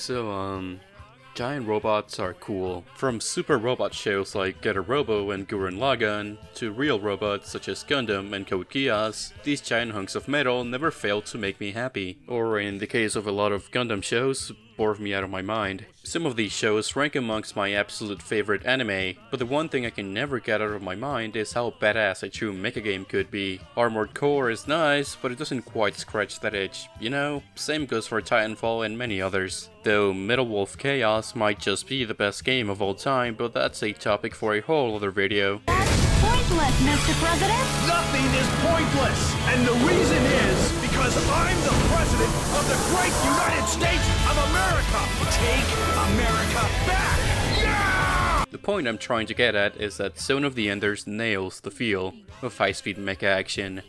Giant robots are cool. From super robot shows like Getter Robo and Gurren Lagann, to real robots such as Gundam and Code Geass, these giant hunks of metal never fail to make me happy. Or in the case of a lot of Gundam shows, bore me out of my mind. Some of these shows rank amongst my absolute favorite anime, but the one thing I can never get out of my mind is how badass a true mecha game could be. Armored Core is nice, but it doesn't quite scratch that itch, you know? Same goes for Titanfall and many others. Though Metal Wolf Chaos might just be the best game of all time, but that's a topic for a whole other video. That's pointless, Mr. President! Nothing is pointless! And the reason is because I'm the President of the great United States of America! Take America back! Yeah! The point I'm trying to get at is that Zone of the Enders nails the feel of high-speed mecha action.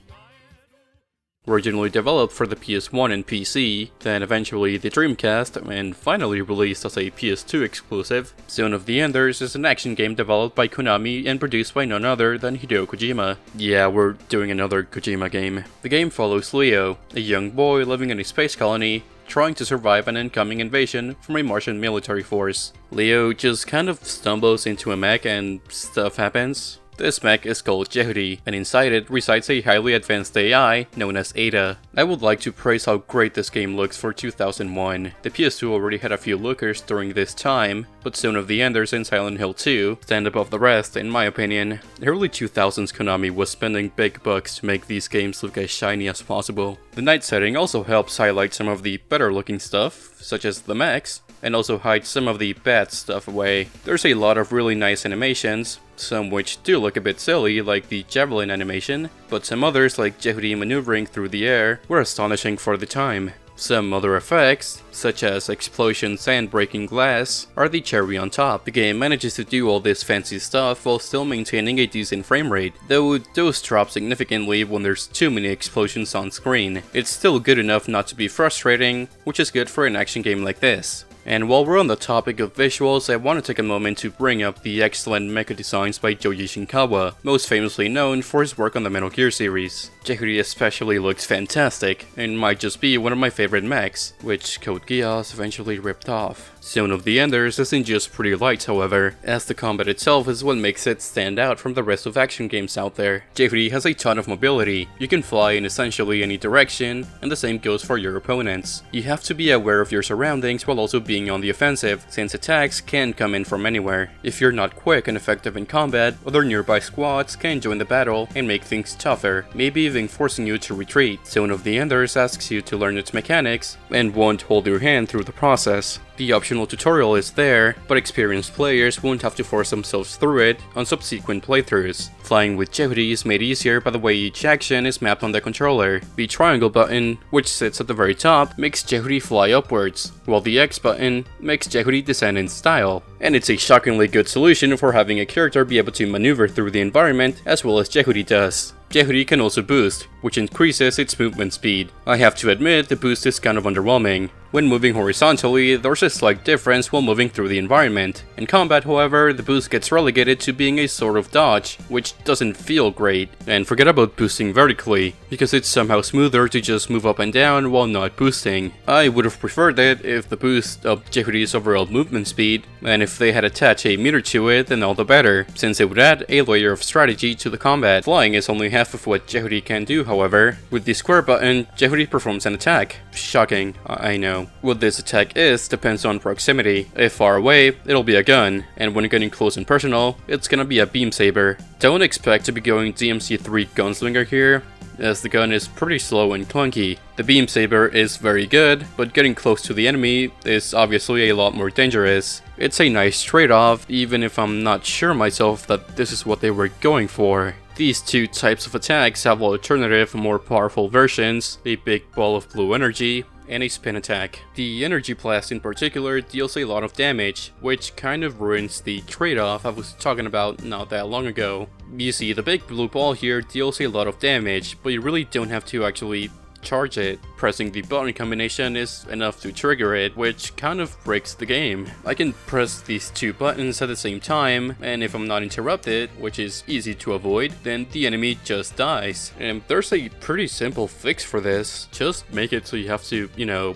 Originally developed for the PS1 and PC, then eventually the Dreamcast, and finally released as a PS2 exclusive, Zone of the Enders is an action game developed by Konami and produced by none other than Hideo Kojima. Yeah, we're doing another Kojima game. The game follows Leo, a young boy living in a space colony, trying to survive an incoming invasion from a Martian military force. Leo just kind of stumbles into a mech and stuff happens. This mech is called Jehudi, and inside it resides a highly advanced AI known as Ada. I would like to praise how great this game looks for 2001. The PS2 already had a few lookers during this time, but Zone of the Enders and Silent Hill 2 stand above the rest in my opinion. The early 2000s Konami was spending big bucks to make these games look as shiny as possible. The night setting also helps highlight some of the better looking stuff, such as the mechs, and also hide some of the bad stuff away. There's a lot of really nice animations, some which do look a bit silly like the javelin animation, but some others like Jehudi maneuvering through the air were astonishing for the time. Some other effects, such as explosions and breaking glass, are the cherry on top. The game manages to do all this fancy stuff while still maintaining a decent frame rate, though those drop significantly when there's too many explosions on screen. It's still good enough not to be frustrating, which is good for an action game like this. And while we're on the topic of visuals, I want to take a moment to bring up the excellent mecha designs by Joji Shinkawa, most famously known for his work on the Metal Gear series. Jehudi especially looks fantastic, and might just be one of my favorite mechs, which Code Geass eventually ripped off. Zone of the Enders isn't just pretty light, however, as the combat itself is what makes it stand out from the rest of action games out there. Jehudi has a ton of mobility. You can fly in essentially any direction, and the same goes for your opponents. You have to be aware of your surroundings while also being on the offensive, since attacks can come in from anywhere. If you're not quick and effective in combat, other nearby squads can join the battle and make things tougher, maybe even forcing you to retreat. Zone of the Enders asks you to learn its mechanics, and won't hold your hand through the process. The optional tutorial is there, but experienced players won't have to force themselves through it on subsequent playthroughs. Flying with Jehudi is made easier by the way each action is mapped on the controller. The triangle button, which sits at the very top, makes Jehudi fly upwards, while the X button makes Jehudi descend in style. And it's a shockingly good solution for having a character be able to maneuver through the environment as well as Jehudi does. Jehudi can also boost, which increases its movement speed. I have to admit, the boost is kind of underwhelming. When moving horizontally, there's a slight difference while moving through the environment. In combat, however, the boost gets relegated to being a sort of dodge, which doesn't feel great. And forget about boosting vertically, because it's somehow smoother to just move up and down while not boosting. I would have preferred it if the boost upped Jehudi's overall movement speed, and if they had attached a meter to it, then all the better, since it would add a layer of strategy to the combat. Flying is only half of what Jehudi can do, however. With the square button, Jehudi performs an attack. Shocking, I know. What this attack is depends on proximity. If far away, it'll be a gun, and when getting close and personal, it's gonna be a beam saber. Don't expect to be going DMC3 gunslinger here, as the gun is pretty slow and clunky. The beam saber is very good, but getting close to the enemy is obviously a lot more dangerous. It's a nice trade-off, even if I'm not sure myself that this is what they were going for. These two types of attacks have alternative, more powerful versions, a big ball of blue energy, and a spin attack. The energy blast in particular deals a lot of damage, which kind of ruins the trade-off I was talking about not that long ago. You see, the big blue ball here deals a lot of damage, but you really don't have to actually charge it. Pressing the button combination is enough to trigger it, which kind of breaks the game. I can press these two buttons at the same time, and if I'm not interrupted, which is easy to avoid, then the enemy just dies. And there's a pretty simple fix for this. Just make it so you have to,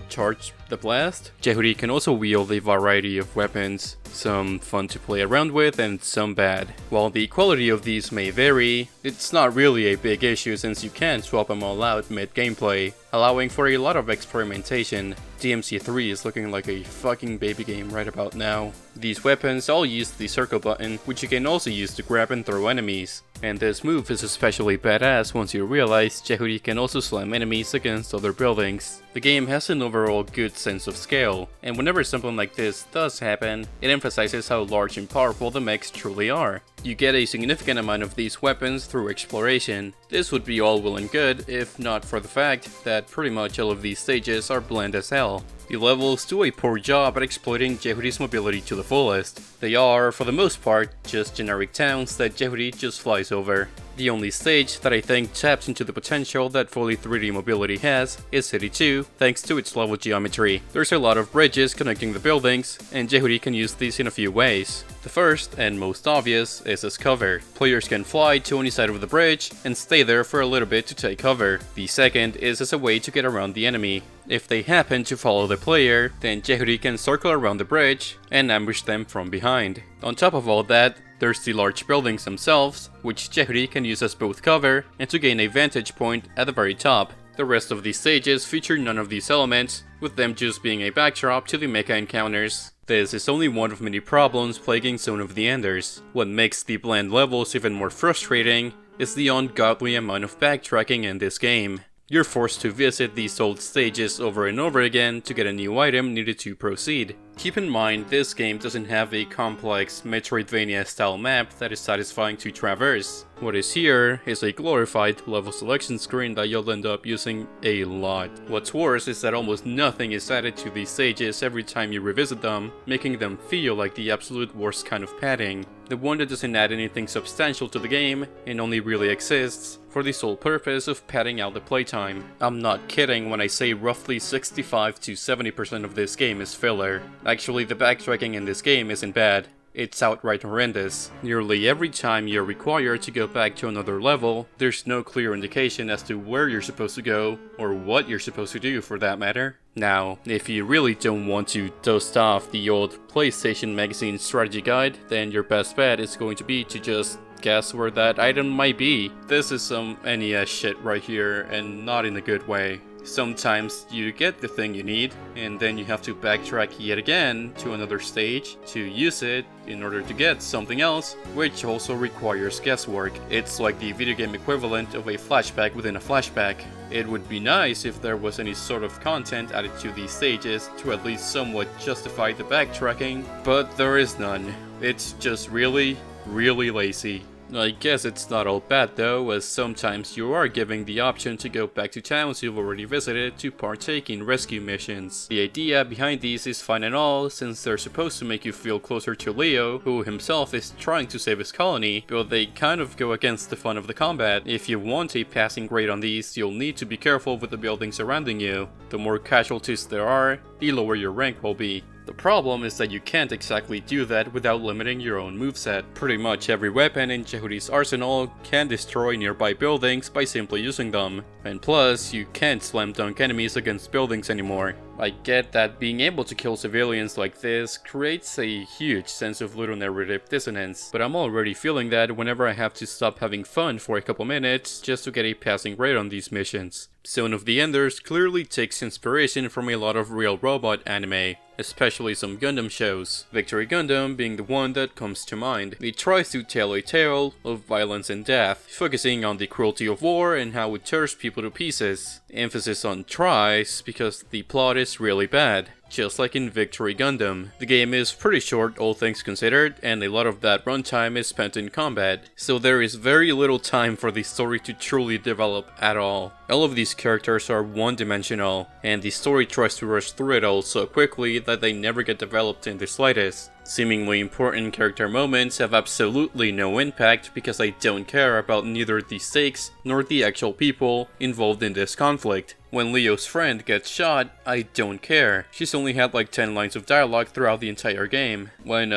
charge the blast. Jehudi can also wield a variety of weapons, some fun to play around with and some bad. While the quality of these may vary, it's not really a big issue since you can swap them all out mid-gameplay, allowing for a lot of experimentation. DMC3 is looking like a fucking baby game right about now. These weapons all use the circle button, which you can also use to grab and throw enemies. And this move is especially badass once you realize Jehudi can also slam enemies against other buildings. The game has an overall good sense of scale, and whenever something like this does happen, it emphasizes how large and powerful the mechs truly are. You get a significant amount of these weapons through exploration. This would be all well and good if not for the fact that pretty much all of these stages are bland as hell. The levels do a poor job at exploiting Jehudi's mobility to the fullest. They are, for the most part, just generic towns that Jehudi just flies over. The only stage that I think taps into the potential that fully 3D mobility has is City 2, thanks to its level geometry. There's a lot of bridges connecting the buildings, and Jehudi can use these in a few ways. The first, and most obvious, is as cover. Players can fly to any side of the bridge and stay there for a little bit to take cover. The second is as a way to get around the enemy. If they happen to follow the player, then Jehudi can circle around the bridge and ambush them from behind. On top of all that, there's the large buildings themselves, which Jehudi can use as both cover and to gain a vantage point at the very top. The rest of these stages feature none of these elements, with them just being a backdrop to the mecha encounters. This is only one of many problems plaguing Zone of the Enders. What makes the bland levels even more frustrating is the ungodly amount of backtracking in this game. You're forced to visit these old stages over and over again to get a new item needed to proceed. Keep in mind, this game doesn't have a complex Metroidvania-style map that is satisfying to traverse. What is here is a glorified level selection screen that you'll end up using a lot. What's worse is that almost nothing is added to these stages every time you revisit them, making them feel like the absolute worst kind of padding. The one that doesn't add anything substantial to the game, and only really exists for the sole purpose of padding out the playtime. I'm not kidding when I say roughly 65 to 70% of this game is filler. Actually, the backtracking in this game isn't bad. It's outright horrendous. Nearly every time you're required to go back to another level, there's no clear indication as to where you're supposed to go, or what you're supposed to do for that matter. Now, if you really don't want to dust off the old PlayStation Magazine strategy guide, then your best bet is going to be to just guess where that item might be. This is some NES shit right here, and not in a good way. Sometimes you get the thing you need, and then you have to backtrack yet again to another stage to use it in order to get something else, which also requires guesswork. It's like the video game equivalent of a flashback within a flashback. It would be nice if there was any sort of content added to these stages to at least somewhat justify the backtracking, but there is none. It's just really lazy. I guess it's not all bad though, as sometimes you are given the option to go back to towns you've already visited to partake in rescue missions. The idea behind these is fine and all, since they're supposed to make you feel closer to Leo, who himself is trying to save his colony, but they kind of go against the fun of the combat. If you want a passing grade on these, you'll need to be careful with the buildings surrounding you. The more casualties there are, the lower your rank will be. The problem is that you can't exactly do that without limiting your own moveset. Pretty much every weapon in Jehudi's arsenal can destroy nearby buildings by simply using them. And plus, you can't slam dunk enemies against buildings anymore. I get that being able to kill civilians like this creates a huge sense of ludonarrative dissonance, but I'm already feeling that whenever I have to stop having fun for a couple minutes just to get a passing grade on these missions. Zone of the Enders clearly takes inspiration from a lot of real robot anime, especially some Gundam shows, Victory Gundam being the one that comes to mind. It tries to tell a tale of violence and death, focusing on the cruelty of war and how it tears people to pieces. Emphasis on tries because the plot is really bad. Just like in Victory Gundam. The game is pretty short, all things considered, and a lot of that runtime is spent in combat, so there is very little time for the story to truly develop at all. All of these characters are one-dimensional, and the story tries to rush through it all so quickly that they never get developed in the slightest. Seemingly important character moments have absolutely no impact because I don't care about neither the stakes nor the actual people involved in this conflict. When Leo's friend gets shot, I don't care. She's only had like 10 lines of dialogue throughout the entire game. When,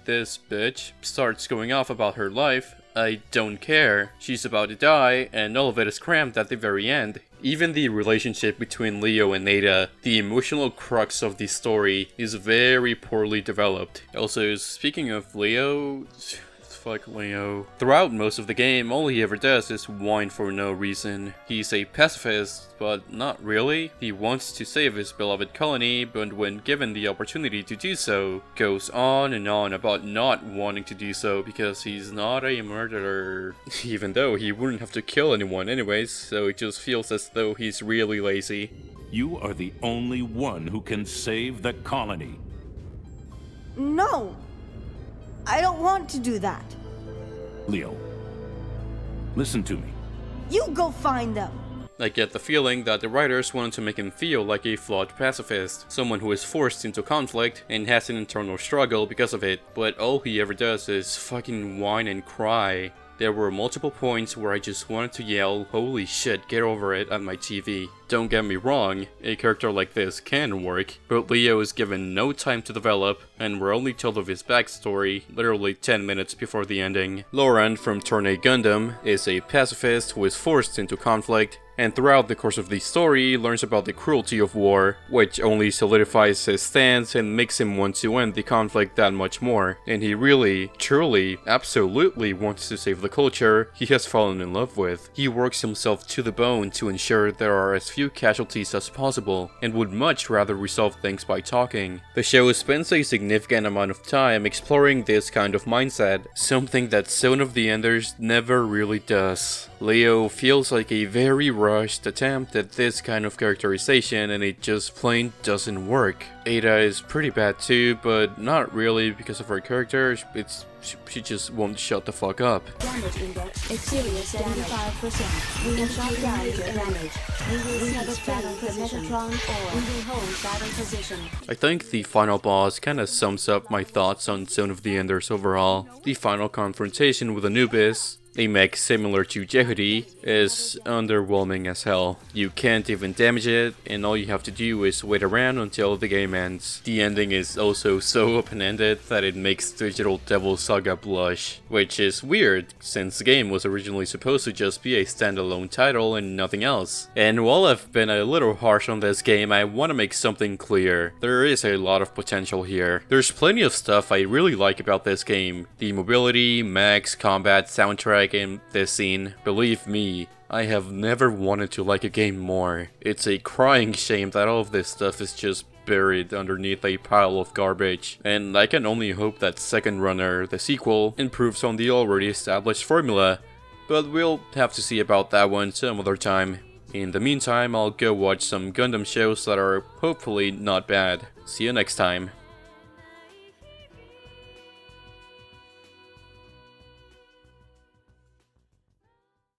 this bitch starts going off about her life, I don't care. She's about to die, and all of it is crammed at the very end. Even the relationship between Leo and Ada, the emotional crux of the story, is very poorly developed. Also, speaking of Leo... Fuck Leo. Throughout most of the game, all he ever does is whine for no reason. He's a pacifist, but not really. He wants to save his beloved colony, but when given the opportunity to do so, goes on and on about not wanting to do so because he's not a murderer. Even though he wouldn't have to kill anyone anyways, so it just feels as though he's really lazy. You are the only one who can save the colony. No! I don't want to do that. Leo, listen to me. You go find them. I get the feeling that the writers wanted to make him feel like a flawed pacifist, someone who is forced into conflict and has an internal struggle because of it, but all he ever does is fucking whine and cry. There were multiple points where I just wanted to yell, "Holy shit, get over it," at my TV. Don't get me wrong, a character like this can work, but Leo is given no time to develop, and we're only told of his backstory literally 10 minutes before the ending. Lauren from Turn A Gundam is a pacifist who is forced into conflict, and throughout the course of the story learns about the cruelty of war, which only solidifies his stance and makes him want to end the conflict that much more. And he really, truly, absolutely wants to save the culture he has fallen in love with. He works himself to the bone to ensure there are as few casualties as possible, and would much rather resolve things by talking. The show spends a significant amount of time exploring this kind of mindset, something that Zone of the Enders never really does. Leo feels like a very rushed attempt at this kind of characterization, and it just plain doesn't work. Ada is pretty bad too, but not really because of her character. She just won't shut the fuck up. Damage index exterior 75%. We will shut down your damage. We will seize battle position. We will hold battle position. I think the final boss kinda sums up my thoughts on Zone of the Enders overall. The final confrontation with Anubis, a mech similar to Jehudi, is underwhelming as hell. You can't even damage it, and all you have to do is wait around until the game ends. The ending is also so open-ended that it makes Digital Devil Saga blush, which is weird, since the game was originally supposed to just be a standalone title and nothing else. And while I've been a little harsh on this game, I want to make something clear. There is a lot of potential here. There's plenty of stuff I really like about this game. The mobility, mechs, combat, soundtrack, in this scene. Believe me, I have never wanted to like a game more. It's a crying shame that all of this stuff is just buried underneath a pile of garbage, and I can only hope that Second Runner, the sequel, improves on the already established formula, but we'll have to see about that one some other time. In the meantime, I'll go watch some Gundam shows that are hopefully not bad. See you next time.